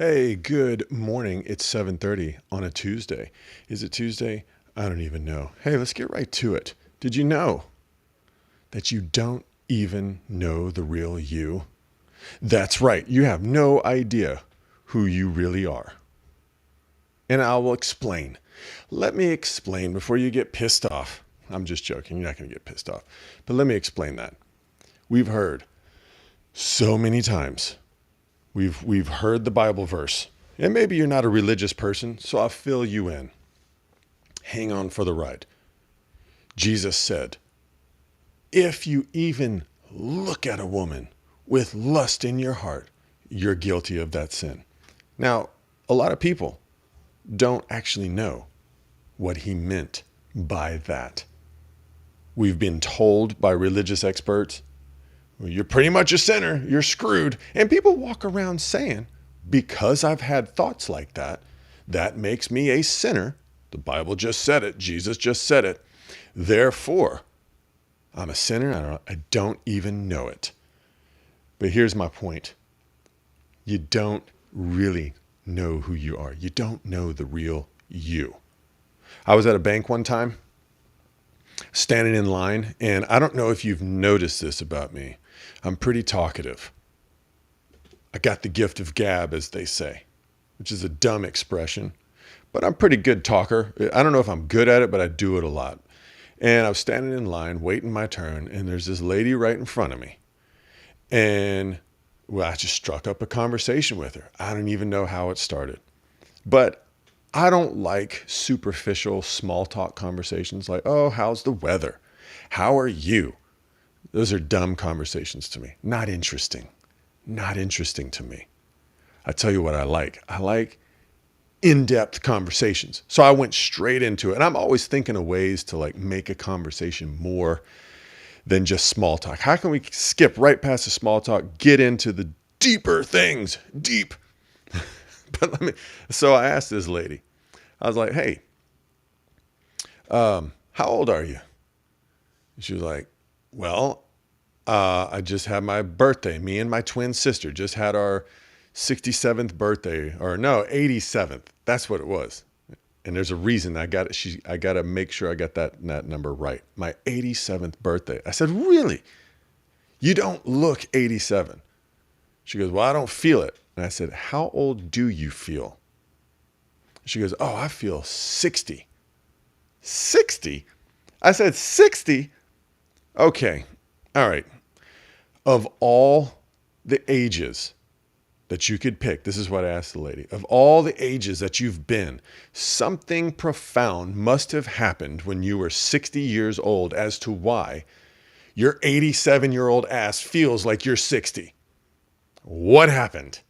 Hey, good morning. It's 7:30 on a Tuesday. Is it Tuesday? I don't even know. Hey, let's get right to it. Did you know that you don't even know the real you? That's right. You have no idea who you really are. And I will explain. Let me explain before you get pissed off. I'm just joking. You're not going to get pissed off. But let me explain that. We've heard so many times. We've heard the Bible verse. And maybe you're not a religious person, so I'll fill you in. Hang on for the ride. Jesus said, if you even look at a woman with lust in your heart, you're guilty of that sin. Now, a lot of people don't actually know what he meant by that. We've been told by religious experts, well, you're pretty much a sinner, you're screwed. And people walk around saying, because I've had thoughts like that, that makes me a sinner. The Bible just said it. Jesus just said it. Therefore, I'm a sinner. I don't even know it. But here's my point. You don't really know who you are. You don't know the real you. I was at a bank one time, standing in line, and I don't know if you've noticed this about me. I'm pretty talkative. I got the gift of gab, as they say, which is a dumb expression, but I'm a pretty good talker. I don't know if I'm good at it, but I do it a lot. And I was standing in line, waiting my turn, and there's this lady right in front of me. And well, I just struck up a conversation with her. I don't even know how it started. But I don't like superficial small talk conversations like, oh, how's the weather? How are you? Those are dumb conversations to me. Not interesting. Not interesting to me. I tell you what I like. I like in-depth conversations. So I went straight into it. And I'm always thinking of ways to like make a conversation more than just small talk. How can we skip right past the small talk, get into the deeper things, deep? So I asked this lady, I was like, hey, how old are you? She was like, well, I just had my birthday. Me and my twin sister just had our 67th birthday, or no, 87th. That's what it was. And there's a reason I got it. I got to make sure I got that number right. My 87th birthday. I said, really? You don't look 87. She goes, well, I don't feel it. And I said, how old do you feel? She goes, oh, I feel 60. 60? I said, 60? Okay. All right. Of all the ages that you could pick, this is what I asked the lady, of all the ages that you've been, something profound must have happened when you were 60 years old as to why your 87-year-old ass feels like you're 60. What happened?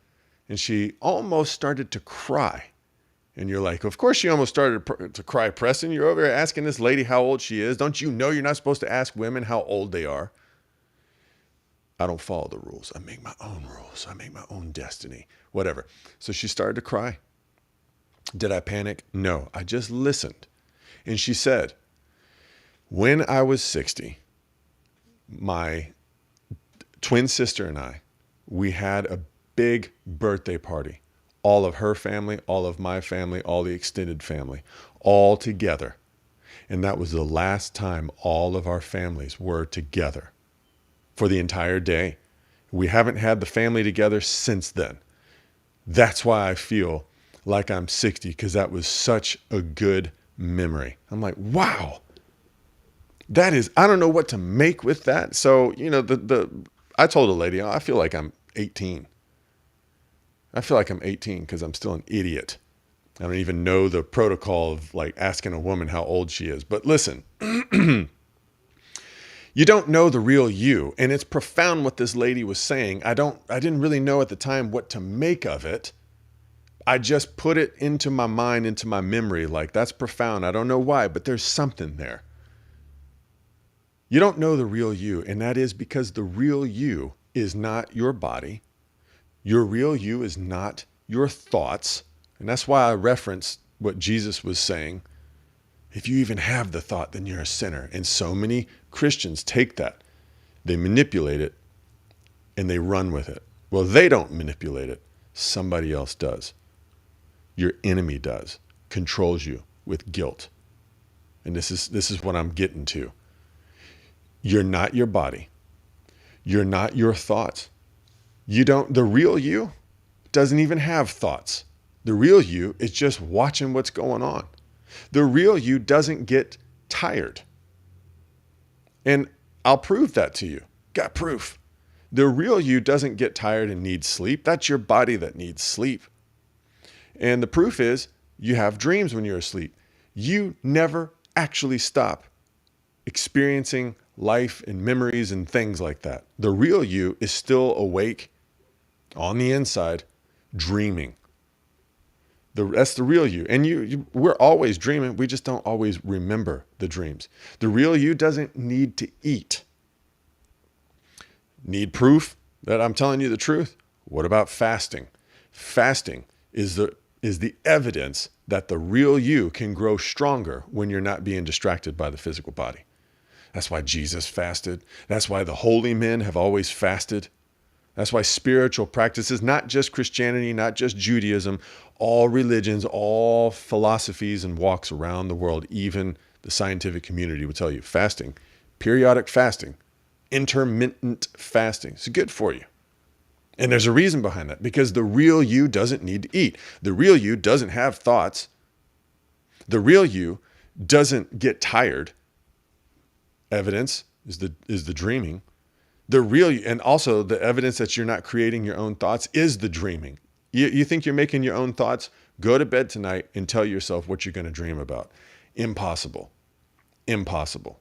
And she almost started to cry. And you're like, of course she almost started to cry, Preston. You're over here asking this lady how old she is. Don't you know you're not supposed to ask women how old they are? I don't follow the rules. I make my own rules. I make my own destiny, whatever. So she started to cry. Did I panic? No, I just listened. And she said, when I was 60, my twin sister and I, we had a big birthday party. All of her family, all of my family, all the extended family, all together. And that was the last time all of our families were together for the entire day. We haven't had the family together since then. That's why I feel like I'm 60, because that was such a good memory. I'm like, wow, that is, I don't know what to make with that. So, you know, I told the lady, oh, I feel like I'm 18. I feel like I'm 18 because I'm still an idiot. I don't even know the protocol of like asking a woman how old she is. But listen, you don't know the real you. And it's profound what this lady was saying. I didn't really know at the time what to make of it. I just put it into my mind, into my memory. Like, that's profound. I don't know why, but there's something there. You don't know the real you. And that is because the real you is not your body. Your real you is not your thoughts. And that's why I referenced what Jesus was saying. If you even have the thought, then you're a sinner. And so many Christians take that, they manipulate it, and they run with it. Well, they don't manipulate it. Somebody else does. Your enemy does. Controls you with guilt. And this is what I'm getting to. You're not your body. You're not your thoughts. The real you doesn't even have thoughts. The real you is just watching what's going on. The real you doesn't get tired. And I'll prove that to you. Got proof. The real you doesn't get tired and needs sleep. That's your body that needs sleep. And the proof is you have dreams when you're asleep. You never actually stop experiencing life and memories and things like that. The real you is still awake on the inside, dreaming. That's the real you. And we're always dreaming. We just don't always remember the dreams. The real you doesn't need to eat. Need proof that I'm telling you the truth? What about fasting? Fasting is the evidence that the real you can grow stronger when you're not being distracted by the physical body. That's why Jesus fasted. That's why the holy men have always fasted. That's why spiritual practices, not just Christianity, not just Judaism, all religions, all philosophies and walks around the world, even the scientific community would tell you fasting, periodic fasting, intermittent fasting. It's good for you. And there's a reason behind that, because the real you doesn't need to eat. The real you doesn't have thoughts. The real you doesn't get tired. Evidence is the dreaming. The real you, and also the evidence that you're not creating your own thoughts is the dreaming. You think you're making your own thoughts? Go to bed tonight and tell yourself what you're going to dream about. Impossible. Impossible.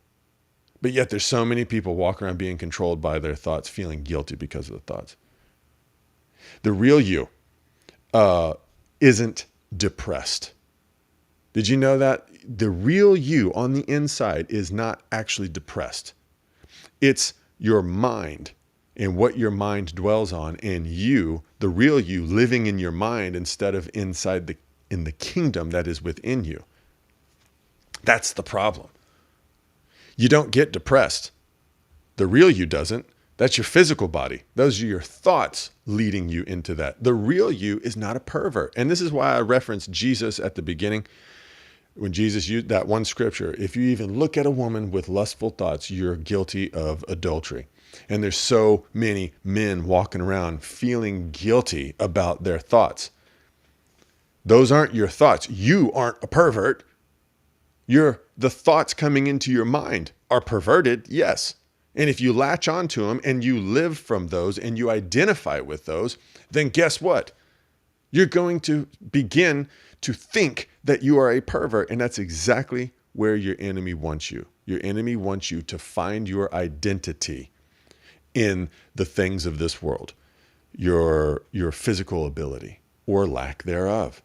But yet there's so many people walking around being controlled by their thoughts, feeling guilty because of the thoughts. The real you isn't depressed. Did you know that? The real you on the inside is not actually depressed. It's your mind and what your mind dwells on, and you, the real you, living in your mind instead of in the kingdom that is within you. That's the problem. You don't get depressed. The real you doesn't. That's your physical body. Those are your thoughts leading you into that. The real you is not a pervert. And this is why I referenced Jesus at the beginning. When Jesus used that one scripture, if you even look at a woman with lustful thoughts, you're guilty of adultery. And there's so many men walking around feeling guilty about their thoughts. Those aren't your thoughts. You aren't a pervert. The thoughts coming into your mind are perverted, yes. And if you latch onto them and you live from those and you identify with those, then guess what? You're going to begin to think that you are a pervert. And that's exactly where your enemy wants you. Your enemy wants you to find your identity in the things of this world, your physical ability or lack thereof.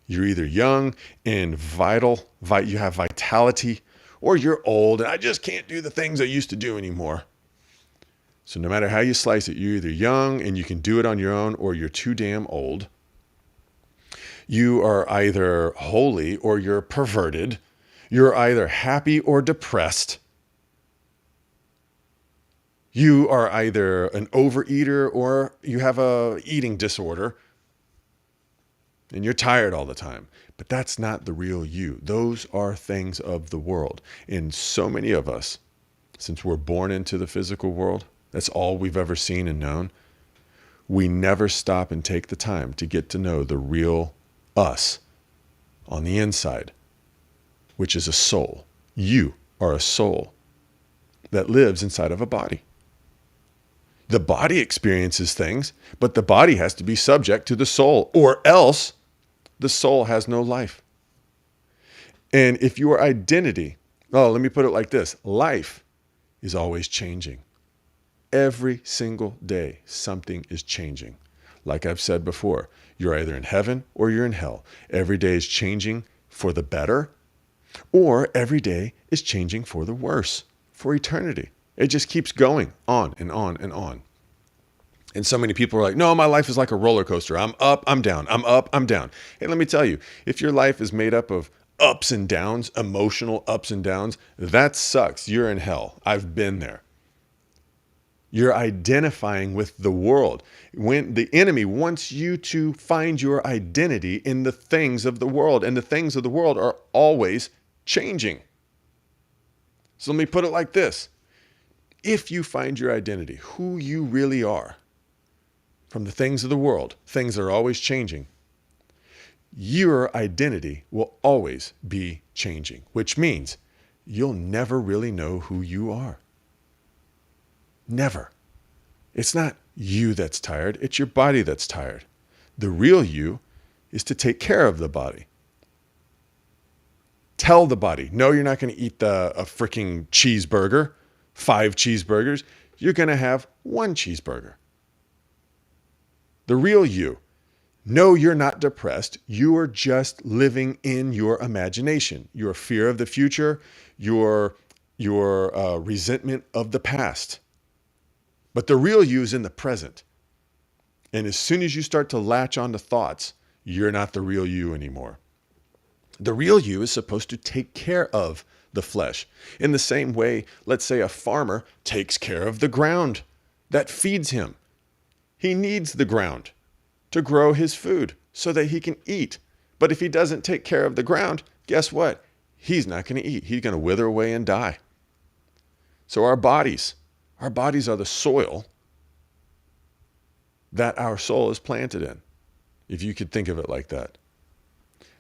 You're either young and vital, you have vitality, or you're old and I just can't do the things I used to do anymore. So no matter how you slice it, you're either young and you can do it on your own, or you're too damn old. You are either holy or you're perverted. You're either happy or depressed. You are either an overeater or you have a eating disorder and you're tired all the time. But that's not the real you. Those are things of the world. And so many of us, since we're born into the physical world, that's all we've ever seen and known. We never stop and take the time to get to know the real us on the inside, which is a soul. You are a soul that lives inside of a body. The body experiences things, but the body has to be subject to the soul, or else the soul has no life. And if your identity, let me put it like this, life is always changing. Every single day, something is changing. Like I've said before, you're either in heaven or you're in hell. Every day is changing for the better, or every day is changing for the worse, for eternity. It just keeps going on and on and on. And so many people are like, no, my life is like a roller coaster. I'm up, I'm down. I'm up, I'm down. Hey, let me tell you, if your life is made up of ups and downs, emotional ups and downs, that sucks. You're in hell. I've been there. You're identifying with the world. When the enemy wants you to find your identity in the things of the world, and the things of the world are always changing. So let me put it like this. If you find your identity, who you really are, from the things of the world, things that are always changing, your identity will always be changing, which means you'll never really know who you are. Never. It's not you that's tired. It's your body that's tired. The real you is to take care of the body. Tell the body, no, you're not going to eat a freaking cheeseburger, 5 cheeseburgers. You're going to have 1 cheeseburger. The real you. No, you're not depressed. You are just living in your imagination, your fear of the future, your resentment of the past. But the real you is in the present. And as soon as you start to latch onto thoughts, you're not the real you anymore. The real you is supposed to take care of the flesh. In the same way, let's say a farmer takes care of the ground that feeds him. He needs the ground to grow his food so that he can eat. But if he doesn't take care of the ground, guess what? He's not going to eat. He's going to wither away and die. So our bodies are the soil that our soul is planted in, if you could think of it like that.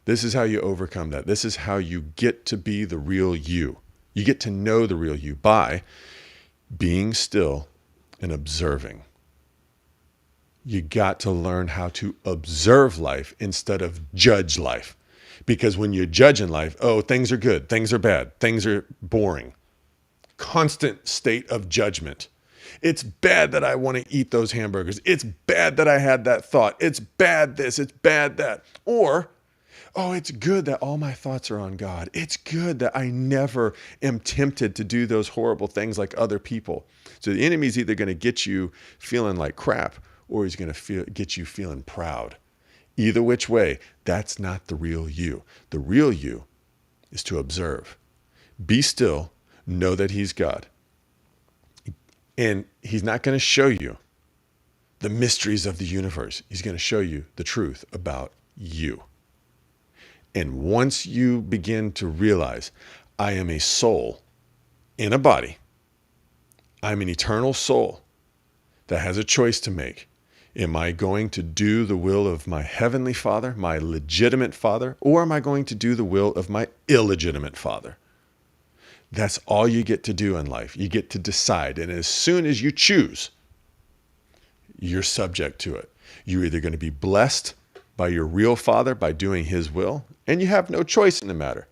This is how you overcome that. This is how you get to be the real you. You get to know the real you by being still and observing. You got to learn how to observe life instead of judge life. Because when you're judging life, oh, things are good, things are bad, things are boring. Constant state of judgment. It's bad that I want to eat those hamburgers. It's bad that I had that thought. It's bad this, it's bad that. Or, oh, it's good that all my thoughts are on God. It's good that I never am tempted to do those horrible things like other people. So the enemy's either going to get you feeling like crap, or he's going to get you feeling proud. Either which way, that's not the real you. The real you is to observe. Be still, know that he's God. And he's not going to show you the mysteries of the universe. He's going to show you the truth about you. And once you begin to realize, I am a soul in a body, I'm an eternal soul that has a choice to make. Am I going to do the will of my heavenly Father, my legitimate Father, or am I going to do the will of my illegitimate father? That's all you get to do in life. You get to decide. And as soon as you choose, you're subject to it. You're either going to be blessed by your real Father by doing his will, and you have no choice in the matter.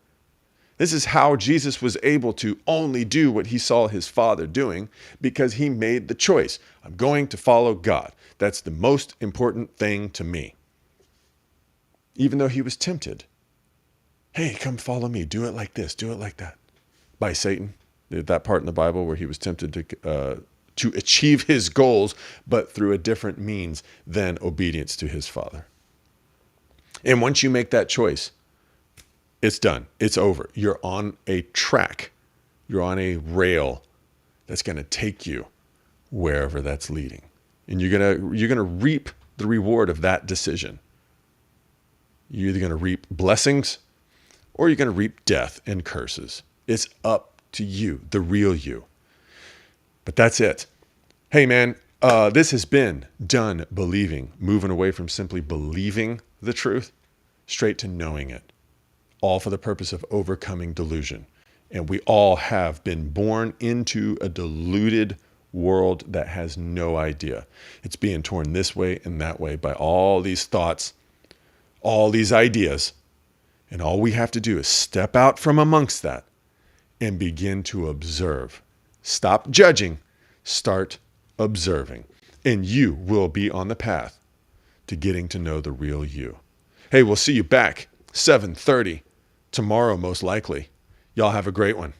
This is how Jesus was able to only do what he saw his Father doing, because he made the choice. I'm going to follow God. That's the most important thing to me. Even though he was tempted. Hey, come follow me. Do it like this. Do it like that. By Satan. That part in the Bible where he was tempted to achieve his goals, but through a different means than obedience to his Father. And once you make that choice, it's done. It's over. You're on a track. You're on a rail that's going to take you wherever that's leading. And you're going to reap the reward of that decision. You're either going to reap blessings or you're going to reap death and curses. It's up to you, the real you. But that's it. Hey, man, this has been Done Believing, moving away from simply believing the truth straight to knowing it, all for the purpose of overcoming delusion. And we all have been born into a deluded world that has no idea. It's being torn this way and that way by all these thoughts, all these ideas. And all we have to do is step out from amongst that and begin to observe. Stop judging, start observing. And you will be on the path to getting to know the real you. Hey, we'll see you back 7:30 tomorrow, most likely. Y'all have a great one.